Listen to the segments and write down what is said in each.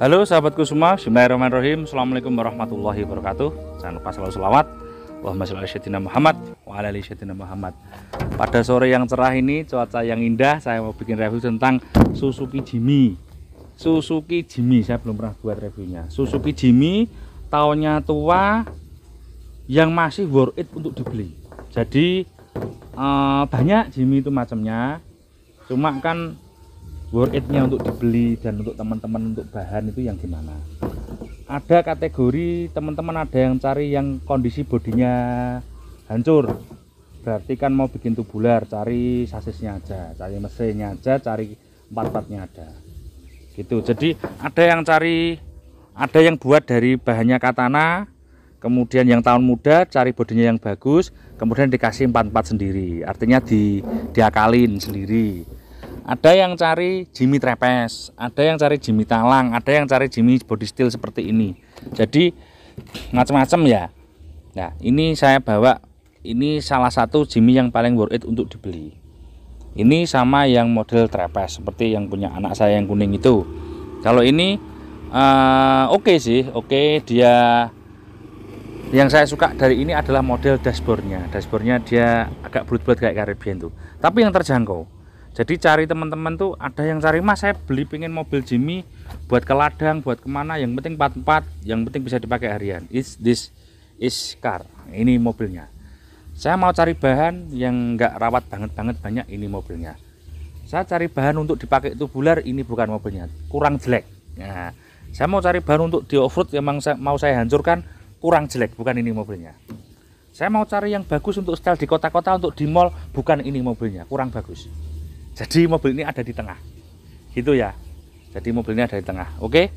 Halo sahabatku semua, bismillahirrahmanirrahim. Assalamualaikum warahmatullahi wabarakatuh. Jangan lupa selalu selawat. Allahumma sholli ala sayyidina Muhammad wa ala ali sayyidina Muhammad. Pada sore yang cerah ini, cuaca yang indah, saya mau bikin review tentang Suzuki Jimmy. Suzuki Jimmy, saya belum pernah buat reviewnya. Suzuki Jimmy, tahunnya tua, yang masih worth it untuk dibeli. Jadi banyak Jimmy itu macamnya, cuma kan worth it-nya untuk dibeli dan untuk teman-teman untuk bahan itu yang gimana. Ada kategori teman-teman, ada yang cari yang kondisi bodinya hancur, berarti kan mau bikin tubular, cari sasisnya aja, cari mesinnya aja, cari part-partnya ada gitu. Jadi ada yang buat dari bahannya katana, kemudian yang tahun muda cari bodinya yang bagus, kemudian dikasih part-part sendiri, artinya diakalin sendiri. Ada yang cari Jimmy trepes, ada yang cari Jimmy talang, ada yang cari Jimmy body steel seperti ini. Jadi macam-macam ya. Nah, ini saya bawa, ini salah satu Jimmy yang paling worth it untuk dibeli. Ini sama yang model trepes seperti yang punya anak saya yang kuning itu. Kalau ini oke sih, oke. Dia yang saya suka dari ini adalah model dashboardnya. Dashboardnya dia agak bulat-bulat kayak Caribbean tuh, tapi yang terjangkau. Jadi cari teman-teman tuh, ada yang cari, mas saya beli pengen mobil Jimmy buat ke ladang, buat kemana, yang penting 4x4, yang penting bisa dipakai harian. This is car, ini mobilnya. Saya mau cari bahan yang enggak rawat banget banyak, ini mobilnya. Saya cari bahan untuk dipakai tubular, ini bukan mobilnya, kurang jelek. Nah, saya mau cari bahan untuk di off-road yang mau saya hancurkan, kurang jelek, bukan ini mobilnya. Saya mau cari yang bagus untuk style di kota-kota, untuk di mall, bukan ini mobilnya, kurang bagus. Jadi mobil ini ada di tengah, gitu ya. Jadi mobil ini ada di tengah. Oke,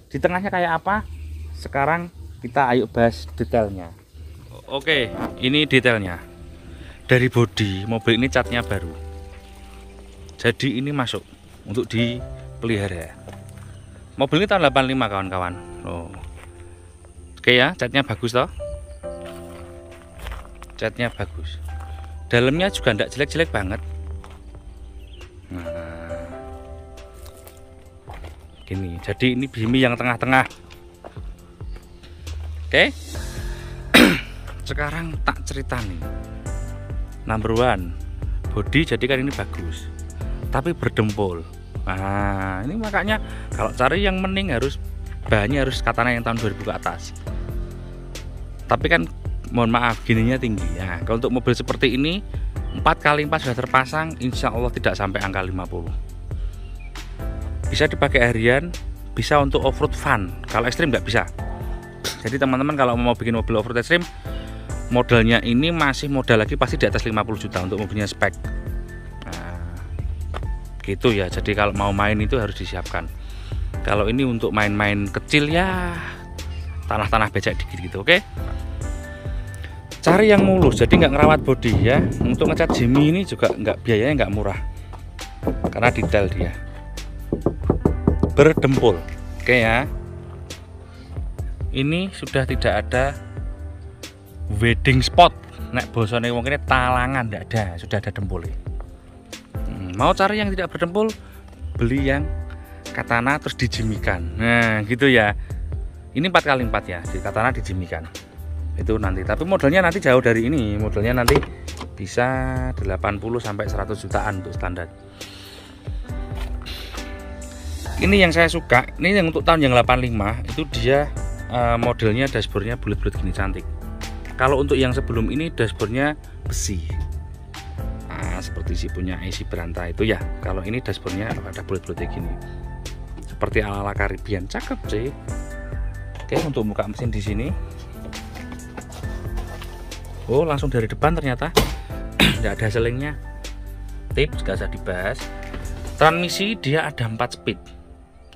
di tengahnya kayak apa? Sekarang kita ayo bahas detailnya. Oke, ini detailnya. Dari bodi mobil ini catnya baru. Jadi ini masuk untuk dipelihara. Mobil ini tahun 85 kawan-kawan. Oh. Oke ya, catnya bagus toh. Catnya bagus. Dalamnya juga enggak jelek-jelek banget. Nah, gini, jadi ini Jimmy yang tengah-tengah. Oke. Sekarang tak cerita nih. Number one, body jadi kan ini bagus, tapi berdempul. Nah, ini makanya kalau cari yang mending harus bahannya harus katana yang tahun 2000 ke atas. Tapi kan mohon maaf gininya tinggi. Nah, kalau untuk mobil seperti ini 4x4 sudah terpasang, insya Allah tidak sampai angka 50. Bisa dipakai harian, bisa untuk off-road fun. Kalau ekstrim nggak bisa. Jadi teman-teman kalau mau bikin mobil off-road ekstrim, modelnya ini masih modal lagi pasti di atas 50 juta untuk mobilnya spek. Nah, gitu ya. Jadi kalau mau main itu harus disiapkan. Kalau ini untuk main-main kecil ya, tanah-tanah becek dikit gitu, oke? Cari yang mulus, jadi nggak ngerawat bodi ya. Untuk ngecat Jimmy ini juga biayanya nggak murah, karena detail dia berdempul. Oke ya, ini sudah tidak ada wedding spot. Nek bosone wong ini talangan nggak ada, sudah ada dempul. Mau cari yang tidak berdempul, beli yang katana terus dijimikan. Nah gitu ya. Ini 4x4 ya, di katana dijimikan. Itu nanti, tapi modelnya nanti jauh dari ini, modelnya nanti bisa 80 sampai 100 jutaan untuk standar. Ini yang saya suka, ini yang untuk tahun yang 85 itu dia modelnya dashboardnya bulat-bulat gini, cantik. Kalau untuk yang sebelum ini dashboardnya besi, nah, seperti si punya AC berantai itu ya. Kalau ini dashboardnya ada bulat-bulat kayak gini, seperti ala-ala Caribbean, cakep sih. Oke, untuk buka mesin di sini. Oh, langsung dari depan ternyata. Tidak ada selingnya. Tips gak usah dibahas. Transmisi dia ada 4 speed.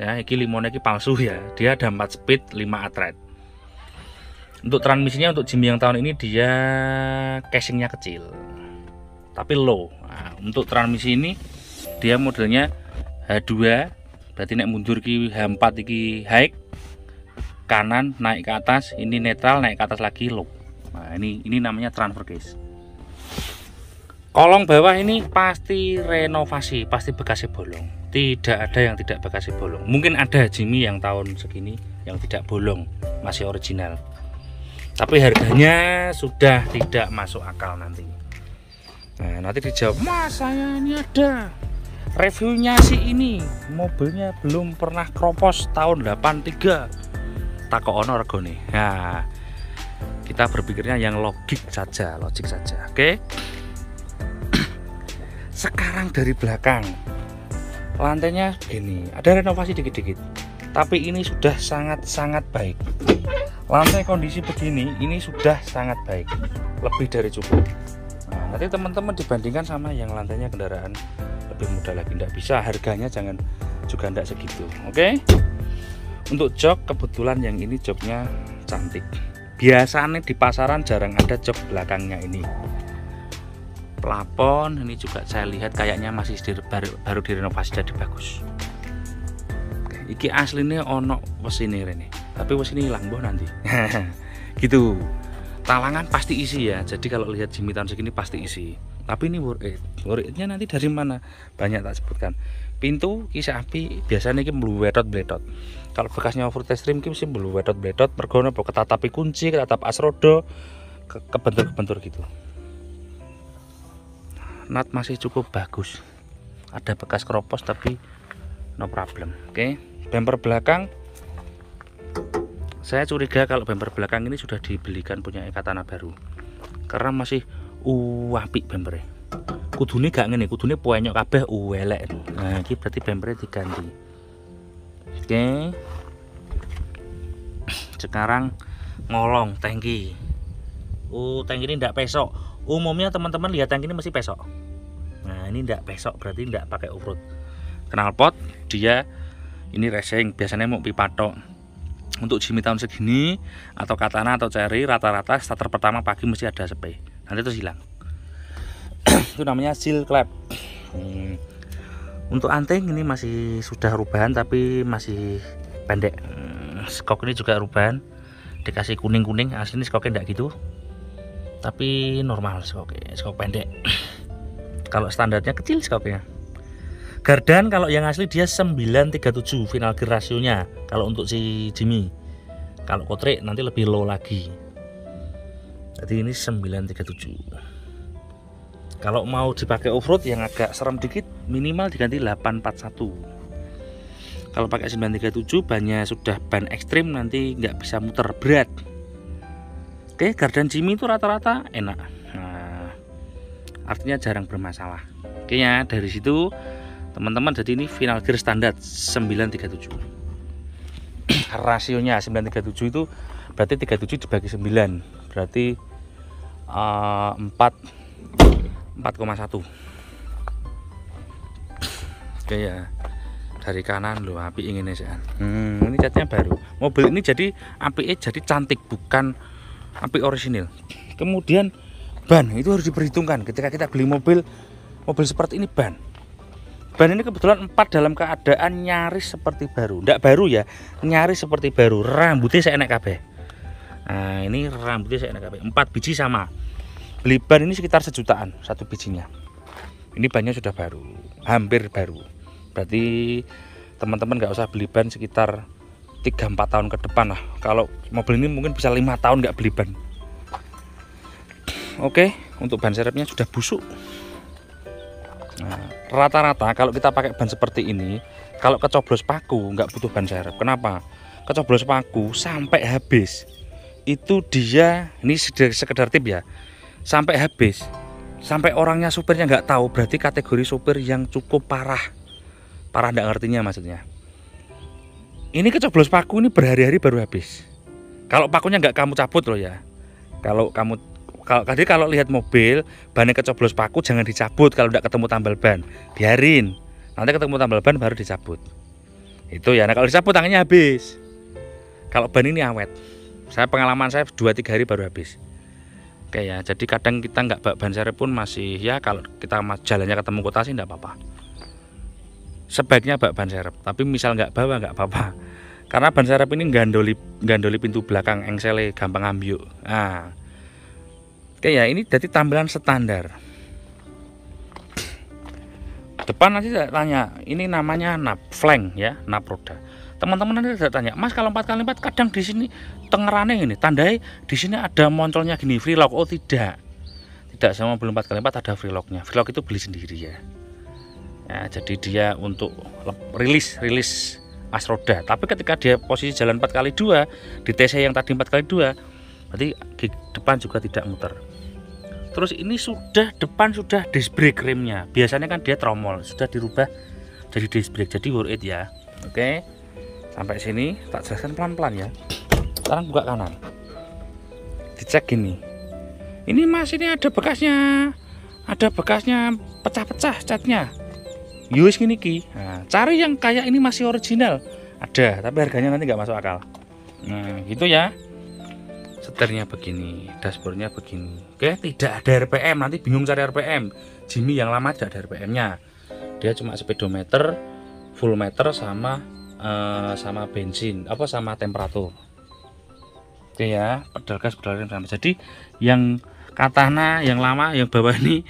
Ya, ini limonnya ini palsu ya. Dia ada 4 speed, 5 atret. Untuk transmisinya untuk Jimmy yang tahun ini dia casingnya kecil, tapi low. Nah, untuk transmisi ini dia modelnya H2. Berarti naik mundur ki H4 iki high. Kanan naik ke atas, ini netral, naik ke atas lagi low. Nah, ini namanya transfer case. Kolong bawah ini pasti renovasi, pasti bekasnya bolong. Tidak ada yang tidak bekasi bolong. Mungkin ada Jimmy yang tahun segini yang tidak bolong, masih original. Tapi harganya sudah tidak masuk akal nanti. Nah, nanti dijawab, "Mas, saya ini ada reviewnya sih ini. Mobilnya belum pernah kropos tahun 83." Takono regone. Nah, kita berpikirnya yang logik saja, oke? Sekarang dari belakang. Lantainya begini, ada renovasi dikit-dikit, tapi ini sudah sangat-sangat baik. Lantai kondisi begini, ini sudah sangat baik, lebih dari cukup. Nah, nanti teman-teman dibandingkan sama yang lantainya kendaraan lebih muda lagi, tidak bisa, harganya jangan juga tidak segitu, oke? Untuk jok, kebetulan yang ini joknya cantik. Biasanya di pasaran jarang ada jok belakangnya ini. Plafon ini juga saya lihat kayaknya masih baru direnovasi, jadi bagus. Iki aslinya ono wesine rene, tapi wesine hilang boh nanti. Gitu. Talangan pasti isi ya. Jadi kalau lihat Jimmy tahun segini pasti isi. Tapi ini worth it. Worth it-nya nanti dari mana? Banyak tak sebutkan. Pintu kisah api biasanya ini bletot. Kalau bekasnya over test trim mesti bletot. Mergo napa ketatapi kunci, ketatap asrodo, kebentur gitu. Nat masih cukup bagus, ada bekas keropos tapi no problem. Oke, bumper belakang saya curiga kalau bumper belakang ini sudah dibelikan punya Katana baru karena masih apik bumpernya. Kudune gak ngene, kudune penyok kabeh elek. Nah, ini berarti bumpernya diganti. Oke, sekarang ngolong tangki. Tangki ini tidak pesok. Umumnya teman-teman lihat tangki ini masih pesok. Nah, ini tidak pesok, berarti tidak pakai off-road. Knalpot dia ini racing, biasanya mau pipa tok. Untuk Jimmy tahun segini atau Katana atau Cherry rata-rata starter pertama pagi mesti ada sepe. Nanti terus hilang. Itu namanya seal clap. Untuk anting ini masih sudah rubahan tapi masih pendek. Skok ini juga rubahan, dikasih kuning-kuning, aslinya skoknya tidak gitu. Tapi normal skok pendek. Kalau standarnya kecil skoknya. Gardan kalau yang asli dia 937 final gear rasionya kalau untuk si Jimmy. Kalau Kotre nanti lebih low lagi. Jadi ini 937. Kalau mau dipakai off-road yang agak serem dikit minimal diganti 841. Kalau pakai 937 bannya sudah ban ekstrim nanti nggak bisa muter, berat. Oke, gardan Jimmy itu rata-rata enak. Nah, artinya jarang bermasalah. Oke ya, dari situ teman-teman, jadi ini final gear standar 937. Rasionya 937 itu berarti 37 dibagi 9 berarti 4,1. Oke ya, dari kanan loh api inginnya sih. Ini catnya baru. Mobil ini jadi api jadi cantik, bukan api orisinil. Kemudian ban itu harus diperhitungkan ketika kita beli mobil seperti ini. Ban ini kebetulan 4 dalam keadaan nyaris seperti baru, tidak baru ya, nyaris seperti baru. Rambutnya saya enak kabeh. Nah, ini rambutnya saya enak kabeh. 4 biji sama. Beli ban ini sekitar 1 jutaan satu bijinya. Ini bannya sudah baru, hampir baru. Berarti teman-teman nggak usah beli ban sekitar 3-4 tahun ke depan lah. Kalau mobil ini mungkin bisa 5 tahun nggak beli ban. Oke, untuk ban serepnya sudah busuk. Nah, rata-rata kalau kita pakai ban seperti ini, kalau kecoblos paku nggak butuh ban serep. Kenapa? Kecoblos paku sampai habis itu dia, ini sekedar tip ya, sampai habis, sampai orangnya supirnya nggak tahu, berarti kategori supir yang cukup parah nggak ngertinya maksudnya. Ini kecoblos paku ini berhari-hari baru habis. Kalau pakunya nggak kamu cabut loh ya. Kalau lihat mobil bannya kecoblos paku jangan dicabut kalau nggak ketemu tambal ban. Biarin. Nanti ketemu tambal ban baru dicabut. Itu ya. Nah, kalau dicabut tangannya habis. Kalau ban ini awet. Pengalaman saya 2-3 hari baru habis. Oke ya. Jadi kadang kita nggak bawa ban serep pun masih ya, kalau kita jalannya ketemu kota sih nggak apa-apa. Sebaiknya bawa ban serep, tapi misal nggak bawa nggak apa-apa, karena ban serep ini gandoli pintu belakang, engsele gampang ambyuk. Nah, oke ya, ini jadi tampilan standar. Depan nanti saya tanya, ini namanya nap flank ya, nap roda. Teman-teman nanti saya tanya, Mas kalau 4x4 kadang di sini tengerannya ini, tandai di sini ada moncolnya gini free lock. Oh tidak, tidak, sama mobil 4x4 ada free locknya. Free lock itu beli sendiri ya. Ya, jadi dia untuk rilis as roda. Tapi ketika dia posisi jalan 4x2 di TC yang tadi 4x2, berarti di depan juga tidak muter. Terus ini sudah depan sudah disc brake remnya. Biasanya kan dia tromol, sudah dirubah jadi disc brake. Jadi worth it ya. Oke. Sampai sini tak jelaskan pelan-pelan ya. Sekarang buka kanan. Dicek gini. Ini Mas, ini ada bekasnya. Ada bekasnya pecah-pecah catnya. Yus gini ki. Nah, cari yang kayak ini masih original. Ada, tapi harganya nanti nggak masuk akal. Nah, gitu ya. Setirnya begini, dashboardnya begini. Oke, tidak ada RPM, nanti bingung cari RPM. Jimmy yang lama tidak ada RPM-nya. Dia cuma speedometer, full meter sama bensin, sama temperatur. Oke ya, pedal gas, pedal rem sama. Jadi yang Katana yang lama yang bawah ini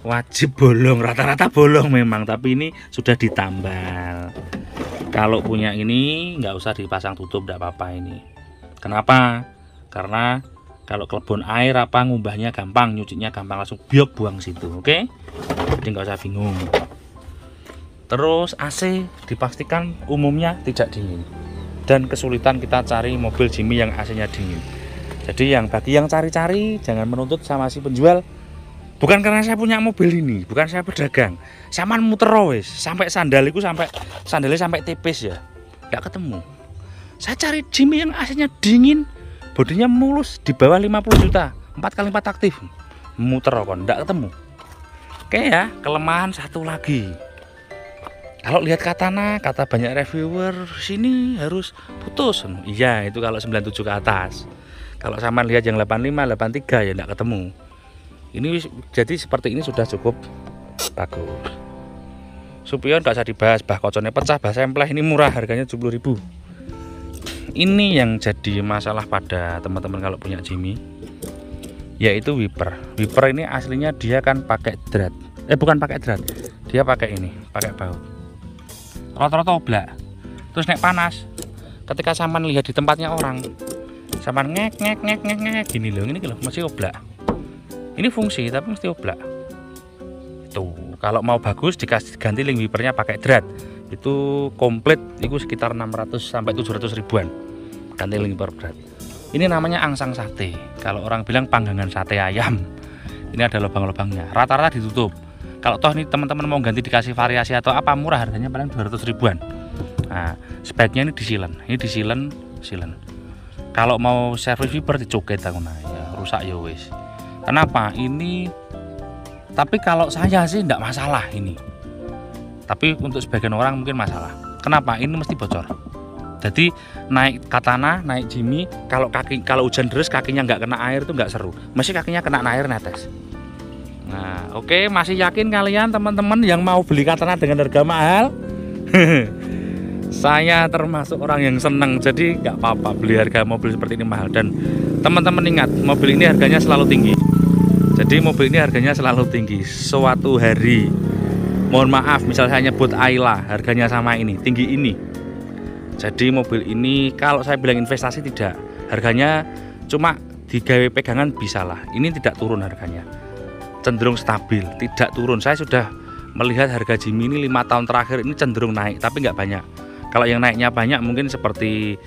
wajib bolong, rata-rata bolong memang, tapi ini sudah ditambal. Kalau punya ini nggak usah dipasang tutup, tidak apa-apa ini. Kenapa? Karena kalau kelebon air ngubahnya gampang, nyucinya gampang, langsung biok buang situ. Oke, jadi nggak usah bingung. Terus AC dipastikan umumnya tidak dingin, dan kesulitan kita cari mobil Jimmy yang AC-nya dingin. Jadi bagi yang cari-cari jangan menuntut sama si penjual. Bukan karena saya punya mobil ini, bukan saya pedagang. Saman muter wis sampai sandalnya sampai tipis ya, nggak ketemu. Saya cari Jimmy yang AC-nya dingin, bodinya mulus, di bawah 50 juta, 4x4 aktif, muter kon, nggak ketemu. Oke ya, kelemahan satu lagi. Kalau lihat Katana, kata banyak reviewer, sini harus putus. Iya, itu kalau 97 ke atas. Kalau sama lihat yang 85, 83 ya nggak ketemu. Ini jadi seperti ini sudah cukup bagus. Supion nggak usah dibahas, bah koconnya pecah, bah sempleh, ini murah, harganya 70.000. Ini yang jadi masalah pada teman-teman kalau punya Jimmy, yaitu wiper. Wiper ini aslinya dia kan pakai drat, bukan pakai drat, dia pakai ini, pakai baut. Rata-rata oblak. Terus naik panas, ketika sampan lihat di tempatnya orang, sampan ngek gini loh, ini loh masih oblak. Ini fungsi tapi mesti oblak. Tuh, kalau mau bagus dikasih ganti link wipernya pakai drat. Itu komplit itu sekitar 600 sampai 700 ribuan. Ganti link wiper drat. Ini namanya angsang sate. Kalau orang bilang panggangan sate ayam. Ini ada lubang-lubangnya. Rata-rata ditutup. Kalau toh nih teman-teman mau ganti dikasih variasi atau apa, murah, harganya paling 200 ribuan. Nah, sebaiknya ini disilen. Ini disilen. Kalau mau servis wiper dicoket aku ya, rusak ya wis. Kenapa? Ini tapi kalau saya sih enggak masalah ini. Tapi untuk sebagian orang mungkin masalah. Kenapa? Ini mesti bocor. Jadi naik Katana, naik Jimmy, kalau hujan deras kakinya nggak kena air itu nggak seru. Mesti kakinya kena air netes. Nah, oke, masih yakin kalian teman-teman yang mau beli Katana dengan harga mahal? Saya termasuk orang yang senang, jadi nggak apa-apa beli harga mobil seperti ini mahal. Dan teman-teman ingat, mobil ini harganya selalu tinggi. Jadi mobil ini harganya selalu tinggi. Suatu hari, mohon maaf, misal saya nyebut Ayla, harganya sama ini, tinggi ini. Jadi mobil ini kalau saya bilang investasi tidak, harganya cuma digawe pegangan bisa lah. Ini tidak turun harganya, cenderung stabil, tidak turun. Saya sudah melihat harga Jimmy ini 5 tahun terakhir ini cenderung naik, tapi nggak banyak. Kalau yang naiknya banyak mungkin seperti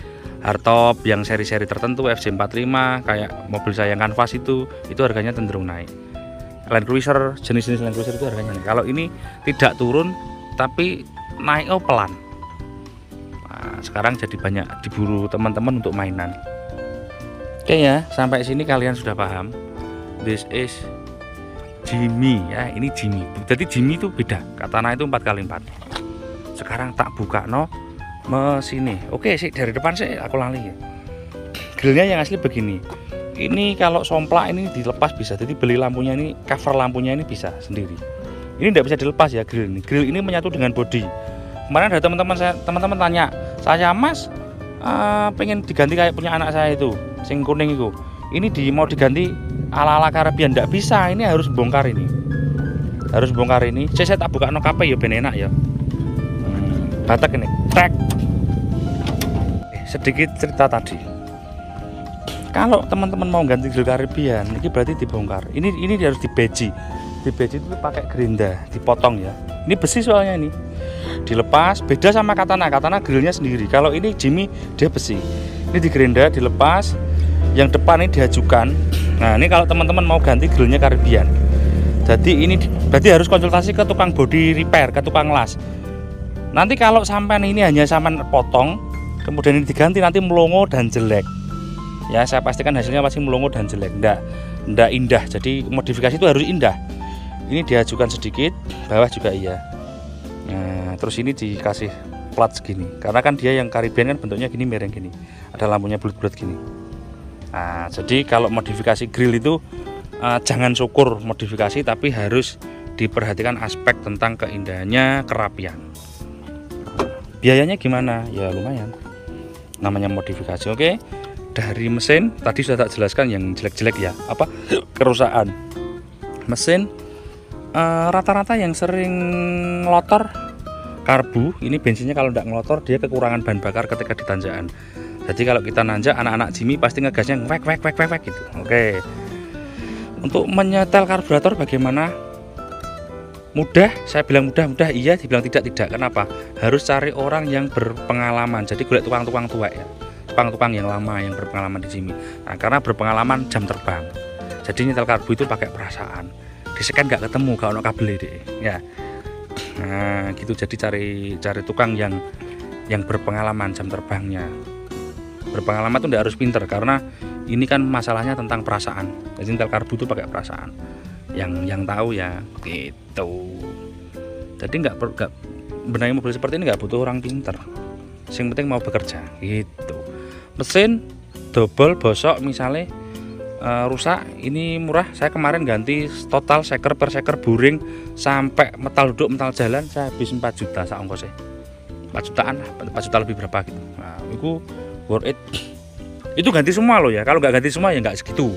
hardtop yang seri-seri tertentu, FC45, kayak mobil saya yang Canvas itu harganya cenderung naik. Land Cruiser, jenis-jenis Land Cruiser itu harganya naik. Kalau ini tidak turun tapi naik pelan. Nah, sekarang jadi banyak diburu teman-teman untuk mainan. Oke ya, sampai sini kalian sudah paham. This is Jimmy ya, ini Jimmy. Jadi Jimmy itu beda, Katana itu 4x4. Sekarang tak buka sini. Oke sih, dari depan sih aku lali ya. Grillnya yang asli begini. Ini kalau somplak ini dilepas bisa. Jadi beli lampunya ini, cover lampunya ini bisa sendiri. Ini tidak bisa dilepas ya grill ini. Grill ini menyatu dengan bodi. Kemarin ada teman-teman tanya, saya Mas pengen diganti kayak punya anak saya itu, sing kuning itu. Ini mau diganti ala-ala Caribbean, tidak bisa. Ini harus bongkar ini. harus bongkar ini. Saya tak buka no kape ya ben enak ya. Batak ini trek. Sedikit cerita tadi, kalau teman-teman mau ganti grill Caribbean ini berarti dibongkar. Ini harus dibeji itu pakai gerinda, dipotong ya. Ini besi soalnya, ini dilepas. Beda sama katana grillnya sendiri. Kalau ini Jimmy dia besi, ini digerinda, dilepas. Yang depan ini diajukan. Nah ini kalau teman-teman mau ganti grillnya Caribbean, jadi ini berarti harus konsultasi ke tukang body repair, ke tukang las. Nanti kalau sampai ini hanya sampai potong, kemudian ini diganti, nanti melongo dan jelek. Ya saya pastikan hasilnya pasti melongo dan jelek, ndak indah. Jadi modifikasi itu harus indah. Ini diajukan sedikit, bawah juga iya. Nah terus ini dikasih plat segini, karena kan dia yang Caribbean kan bentuknya gini, miring gini, ada lampunya bulat-bulat gini. Nah jadi kalau modifikasi grill itu jangan syukur modifikasi, tapi harus diperhatikan aspek tentang keindahannya, kerapian. Biayanya gimana? Ya lumayan, namanya modifikasi. Oke. Dari mesin tadi sudah tak jelaskan yang jelek-jelek ya, apa kerusakan mesin. Rata-rata yang sering ngelotor karbu, ini bensinnya kalau tidak ngelotor dia kekurangan bahan bakar ketika di tanjakan. Jadi kalau kita nanjak, anak-anak Jimmy pasti ngegasnya wek gitu. Oke. Untuk menyetel karburator bagaimana? Mudah, saya bilang mudah iya, dibilang tidak. Kenapa? Harus cari orang yang berpengalaman. Jadi golek tukang-tukang tua ya, tukang-tukang yang lama yang berpengalaman di Jimmy. Nah, karena berpengalaman jam terbang. Jadi nyetel karbu itu pakai perasaan. Di-scan nggak ketemu kalau kabel deh. Ya. Nah, gitu. Jadi cari tukang yang berpengalaman jam terbangnya. Berpengalaman itu nggak harus pinter, karena ini kan masalahnya tentang perasaan. Jadi nyetel karbu itu pakai perasaan. Yang tahu ya gitu. Jadi nggak benahi mobil seperti ini nggak butuh orang pinter. Yang penting mau bekerja gitu. Mesin double bosok misalnya rusak, ini murah. Saya kemarin ganti total seker per seker, buring sampai metal duduk, metal jalan, saya habis 4 juta sak ongkosnya. 4 jutaan lah, 4 juta lebih berapa gitu. Nah itu worth it. Itu ganti semua loh ya. Kalau nggak ganti semua ya nggak segitu.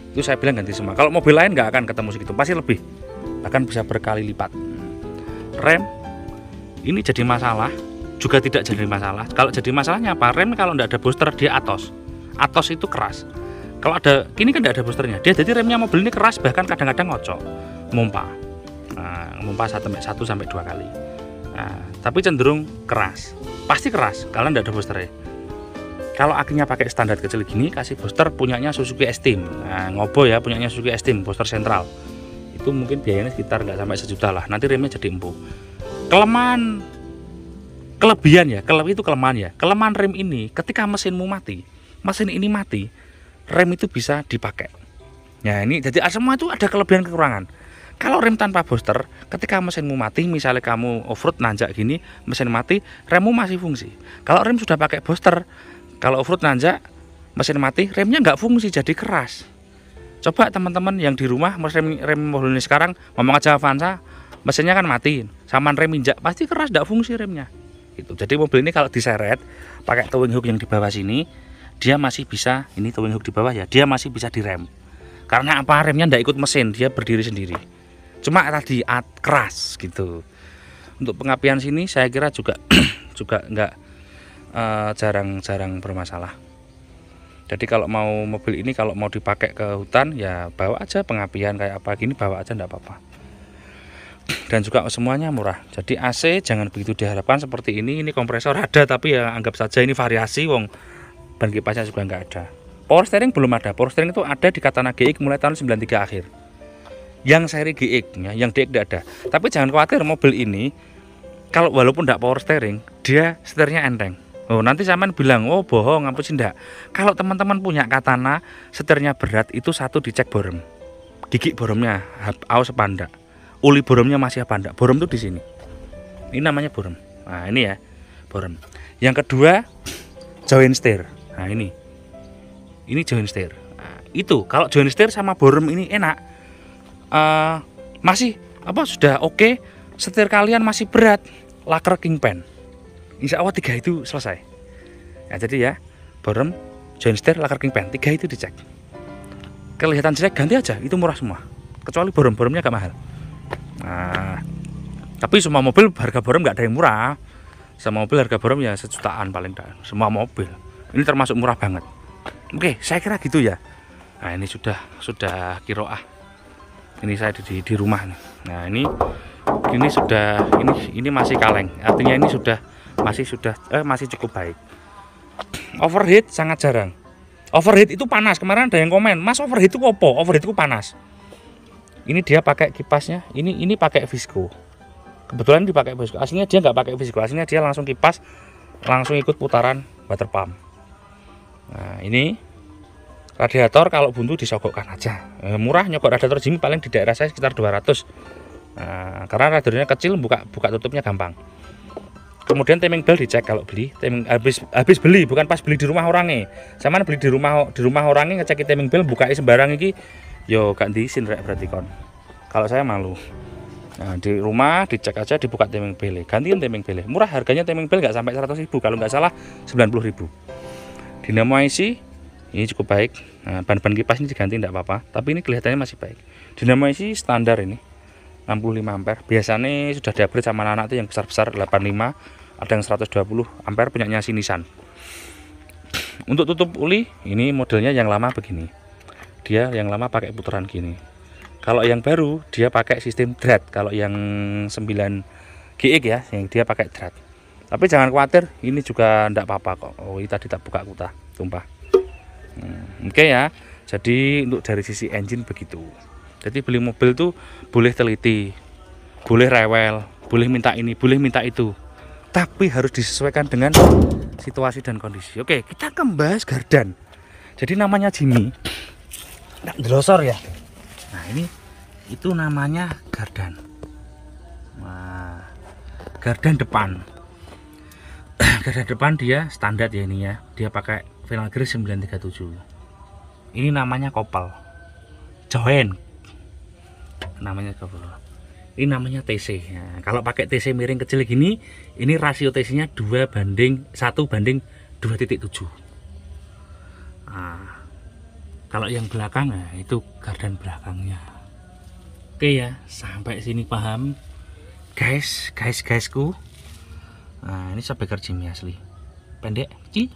Itu saya bilang ganti semua. Kalau mobil lain nggak akan ketemu segitu, pasti lebih, bahkan bisa berkali lipat. Rem ini jadi masalah, juga tidak jadi masalah. Kalau jadi masalahnya apa? Rem kalau nggak ada booster dia atos itu keras. Kalau ada gini kan nggak ada boosternya, dia jadi remnya mobil ini keras, bahkan kadang-kadang ngocok, mompa. Nah, mompa 1 sampai 2 kali. Nah, tapi cenderung keras, pasti keras kalau nggak ada boosternya. Kalau akhirnya pakai standar kecil gini, kasih booster punyanya Suzuki S-Team. Nah, ngobo ya, punyanya Suzuki S-Team, booster sentral. Itu mungkin biayanya sekitar nggak sampai 1 juta lah. Nanti remnya jadi empuk. Kelebihan ya, kelemahan rem ini ketika mesin ini mati, rem itu bisa dipakai. Nah ini jadi semua itu ada kelebihan kekurangan. Kalau rem tanpa booster, ketika mesinmu mati, misalnya kamu off-road nanjak gini, mesin mati, remmu masih fungsi. Kalau rem sudah pakai booster, kalau off-road nanjak, mesin mati, remnya nggak fungsi, jadi keras. Coba teman-teman yang di rumah, rem mobil ini sekarang, ngomong aja Avanza, mesinnya kan mati, sama rem injak, pasti keras, nggak fungsi remnya. Gitu. Jadi mobil ini kalau diseret, pakai towing hook yang di bawah sini, dia masih bisa, ini towing hook di bawah ya, dia masih bisa direm. Karena apa? Remnya nggak ikut mesin, dia berdiri sendiri. Cuma tadi keras gitu. Untuk pengapian sini, saya kira juga nggak jarang bermasalah. Jadi kalau mau mobil ini kalau mau dipakai ke hutan ya bawa aja pengapian kayak apa gini, bawa aja enggak apa-apa. Dan juga semuanya murah. Jadi AC jangan begitu diharapkan seperti ini kompresor ada, tapi ya anggap saja ini variasi, wong ban kipasnya juga nggak ada. Power steering belum ada. Power steering itu ada di Katana GX mulai tahun 93 akhir. Yang seri GX ya, yang DX tidak ada. Tapi jangan khawatir, mobil ini kalau walaupun tidak power steering, dia setirnya enteng. Oh, nanti sampean bilang, oh bohong, ngampus tidak. Kalau teman-teman punya Katana, setirnya berat, itu satu dicek borem. Gigi boremnya aus apa enggak? Uli boremnya masih apa enggak? Borem itu di sini. Ini namanya borem. Nah, ini ya, borem. Yang kedua, join steer. Nah, ini join steer. Nah, itu kalau join steer sama borem ini enak. Masih apa sudah oke, setir kalian masih berat, laker kingpan. Insya Allah 3 itu selesai. Ya, jadi ya, borem, join steer, laker kingpan, 3 itu dicek. Kelihatan jelek ganti aja, itu murah semua. Kecuali boremnya agak mahal. Nah, tapi semua mobil harga borom nggak ada yang murah. Semua mobil harga borom ya sejutaan paling dah. Semua mobil ini termasuk murah banget. Oke, saya kira gitu ya. Nah, ini sudah kiroah. Ini saya di rumah nih. Nah, ini sudah ini masih kaleng. Artinya ini masih cukup baik. Overheat sangat jarang. Overheat itu panas. Kemarin ada yang komen, "Mas, overheat itu apa?" Overheat itu panas. Ini dia pakai kipasnya. Ini pakai Visco. Kebetulan dipakai Visco. Aslinya dia nggak pakai Visco. Aslinya dia langsung kipas, langsung ikut putaran water pump. Nah, ini radiator kalau buntu disogokkan aja. Murah nyogok radiator Jimmy paling di daerah saya sekitar 200. Nah, karena radiatornya kecil, buka tutupnya gampang. Kemudian timing belt dicek kalau beli. Habis beli, bukan pas beli di rumah orangnya. Sama beli di rumah orangnya ngecek timing belt, bukai sembarang iki yo gak diisin rek berarti kon. Kalau saya malu. Nah, di rumah dicek aja, dibuka timing belt. Gantiin timing belt. Murah harganya timing belt nggak sampai 100.000, kalau nggak salah 90.000. Dinamo IC ini cukup baik. Nah, ban kipas ini diganti tidak apa-apa, tapi ini kelihatannya masih baik. Dinamo IC standar ini 65 ampere. Biasanya sudah di-upgrade sama anak-anak itu yang besar-besar 85, ada yang 120 ampere punyanya si Nissan. Untuk tutup uli ini modelnya yang lama begini. Dia yang lama pakai putaran gini. Kalau yang baru dia pakai sistem drat. Kalau yang 9 GX ya, yang dia pakai drat. Tapi jangan khawatir, ini juga tidak apa-apa kok. Oh, ini tadi tak buka kuta, tumpah. Oke ya. Jadi untuk dari sisi engine begitu. Jadi beli mobil tuh boleh teliti, boleh rewel, boleh minta ini, boleh minta itu. Tapi harus disesuaikan dengan situasi dan kondisi. Oke, kita bahas gardan. Jadi namanya Jimmy. Nggak delosor ya. Nah, itu namanya gardan. Nah, gardan depan. Gardan depan dia standar ya ini ya. Dia pakai final grease 937. Ini namanya kopel. Join. Namanya kopel. Ini namanya TC. Nah, kalau pakai TC miring kecil gini, ini rasio TC-nya 2:1:2.7. Nah, kalau yang belakang, nah itu gardan belakangnya. Oke ya, sampai sini paham, guysku. Nah, ini shockbreaker Jimmy asli, pendek, kecil.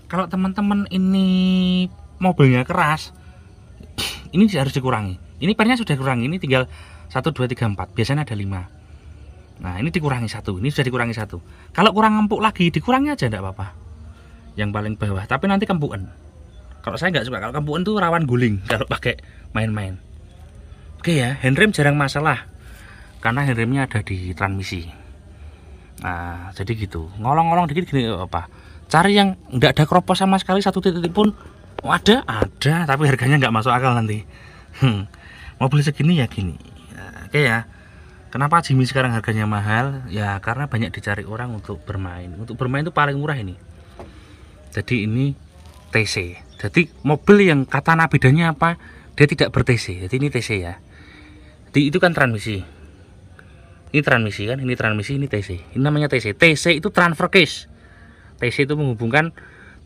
Kalau teman-teman ini mobilnya keras, ini harus dikurangi. Ini pernya sudah dikurangi, ini tinggal 1, 2, 3, 4. Biasanya ada 5. Nah, ini dikurangi 1. Ini sudah dikurangi 1. Kalau kurang empuk lagi, dikurangi aja enggak apa-apa. Yang paling bawah, tapi nanti kempukan. Kalau saya nggak suka, kalau kempukan tuh rawan guling kalau pakai main-main. Oke ya, handrem jarang masalah. Karena handremnya ada di transmisi. Nah, jadi gitu. Ngolong-ngolong dikit gini apa? Cari yang nggak ada keropos sama sekali, 1 titik pun. Oh, ada, tapi harganya nggak masuk akal nanti. Mobil segini ya gini. Nah, oke ya. Kenapa Jimmy sekarang harganya mahal? Ya karena banyak dicari orang untuk bermain. Untuk bermain itu paling murah ini. Jadi ini TC. Jadi mobil yang kata bedanya apa? Dia tidak ber-TC. Jadi ini TC ya. Jadi itu kan transmisi. Ini transmisi kan, ini transmisi, ini TC. Ini namanya TC. TC itu transfer case. TC itu menghubungkan,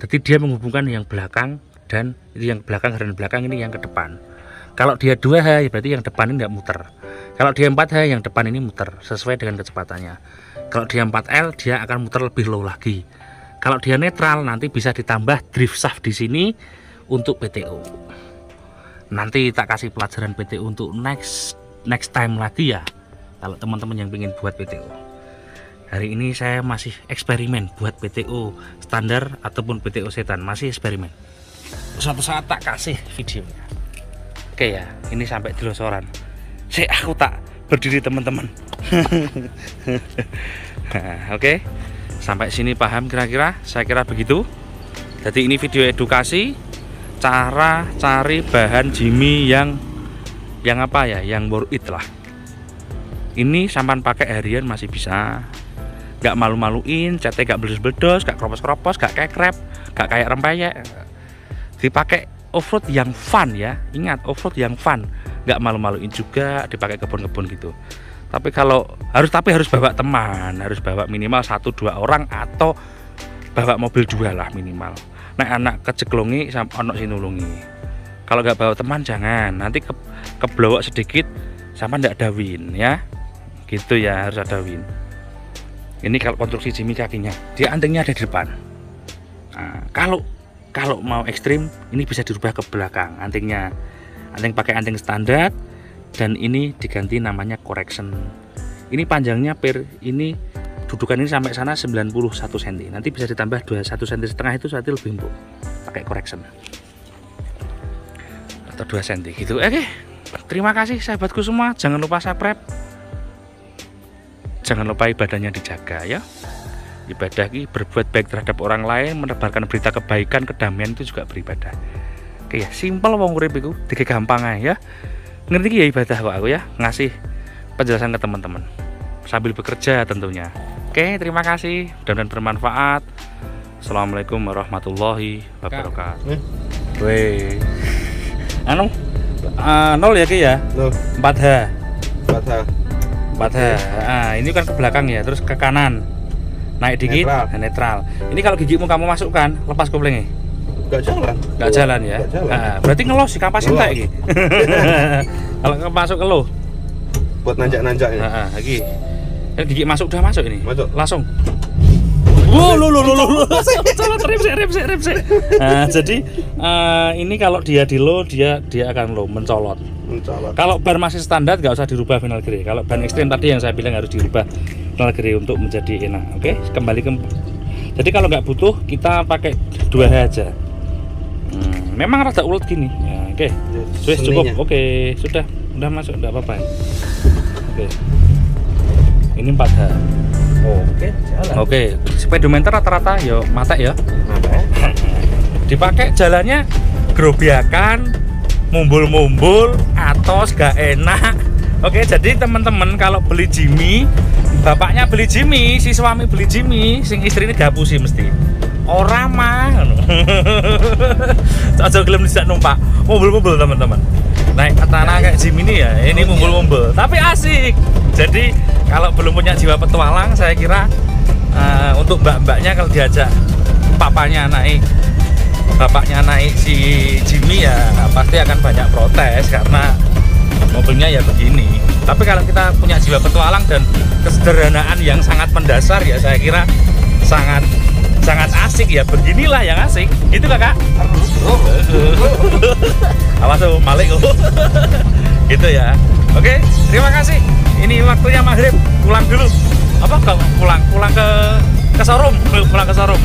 jadi dia menghubungkan yang belakang dan itu yang belakang, gardan belakang ini yang ke depan. Kalau dia 2H, ya berarti yang depan ini tidak muter. Kalau dia 4H, yang depan ini muter sesuai dengan kecepatannya. Kalau dia 4L, dia akan muter lebih low lagi. Kalau dia netral, nanti bisa ditambah drift shaft di sini untuk PTO. Nanti tak kasih pelajaran PTO untuk next time lagi ya. Kalau teman-teman yang ingin buat PTO. Hari ini saya masih eksperimen buat PTO standar ataupun PTO setan, masih eksperimen. Suatu saat tak kasih videonya. Oke ya, ini sampai delosoran. Aku tak berdiri teman-teman. Nah, oke. Sampai sini paham kira-kira? Saya kira begitu. Jadi ini video edukasi cara cari bahan Jimmy yang apa ya, yang worth it lah. Ini sampan pakai harian masih bisa. Gak malu-maluin, catnya gak bedos-bedos, gak kropos-kropos, gak kekrep, gak kayak rempeyek. Dipakai off-road yang fun ya. Ingat, off-road yang fun. Gak malu-maluin juga, dipakai kebun-kebun gitu. Tapi harus bawa teman, harus bawa minimal 1-2 orang atau bawa mobil 2 lah minimal. Nah, anak keceklongi sama anak sinulungi. Kalau nggak bawa teman jangan, nanti keblowok sedikit sama ndak ada win ya, gitu ya, harus ada win. Ini kalau konstruksi Jimmy kakinya, dia antingnya ada di depan. Nah, kalau mau ekstrim, ini bisa dirubah ke belakang antingnya. Anting pakai anting standar, dan ini diganti namanya correction. Ini panjangnya ini dudukan ini sampai sana 91 cm. Nanti bisa ditambah 21,5 cm itu berarti lebih empuk. Pakai correction. Atau 2 cm gitu. Oke. Terima kasih sahabatku semua. Jangan lupa subscribe. Jangan lupa ibadahnya dijaga ya. Ibadah ini berbuat baik terhadap orang lain, menebarkan berita kebaikan, kedamaian itu juga beribadah. Oke ya, simpel wong urip iku, dige gampang ae ya. Ngerti ya ibadah kok aku ya, ngasih penjelasan ke teman-teman sambil bekerja tentunya. Oke, terima kasih, mudah-mudahan bermanfaat. Assalamualaikum warahmatullahi wabarakatuh. Weh. Anu 0 ya Ki ya? 4H. 4H. Nah, ini kan ke belakang ya, terus ke kanan. Naik dikit, netral. Ini kalau gigimu kamu masukkan, lepas koplingnya. Gak jalan ya. Nah, berarti ngelos sih kapas entek iki. Kalau masuk ke lo buat nanjak-nanjak ya. Heeh, iki. Kan gigi masuk udah masuk ini. Masuk. Langsung. Wow, lo. Rem. Nah, jadi ini kalau dia di low dia akan low, mencolot. Kalau ban masih standar nggak usah dirubah final gear. Kalau ban ekstrim tadi yang saya bilang harus dirubah final gear untuk menjadi enak. Oke, kembali ke. Jadi kalau nggak butuh kita pakai 2H aja. Memang rada ulet gini. Ya, oke. Sudah cukup. Oke, sudah masuk, enggak apa-apa. Oke. Ini 4H. Oke, jalan. Oke, speedometer rata-rata ya mata ya. Dipakai jalannya gerobiakan, mumbul-mumbul, atos gak enak. Oke, jadi teman-teman kalau beli Jimmy, bapaknya beli Jimmy, si suami beli Jimmy, sing istri ini gapusi mesti. Ora mah. Cocok gelem tidak numpak. Mumbul-mumbul teman-teman. Naik katana kayak Jimmy ini ya, ini mumbul-mumbul. Tapi asik. Jadi kalau belum punya jiwa petualang, saya kira untuk mbak-mbaknya kalau diajak papanya naik, bapaknya naik si Jimmy ya pasti akan banyak protes karena mobilnya ya begini. Tapi kalau kita punya jiwa petualang dan kesederhanaan yang sangat mendasar ya saya kira sangat asik ya, beginilah yang asik. Gitu Kakak. Awas tuh Malik. Gitu ya. Oke, terima kasih. Ini waktunya maghrib, pulang dulu. Apa pulang ke showroom, pulang ke showroom.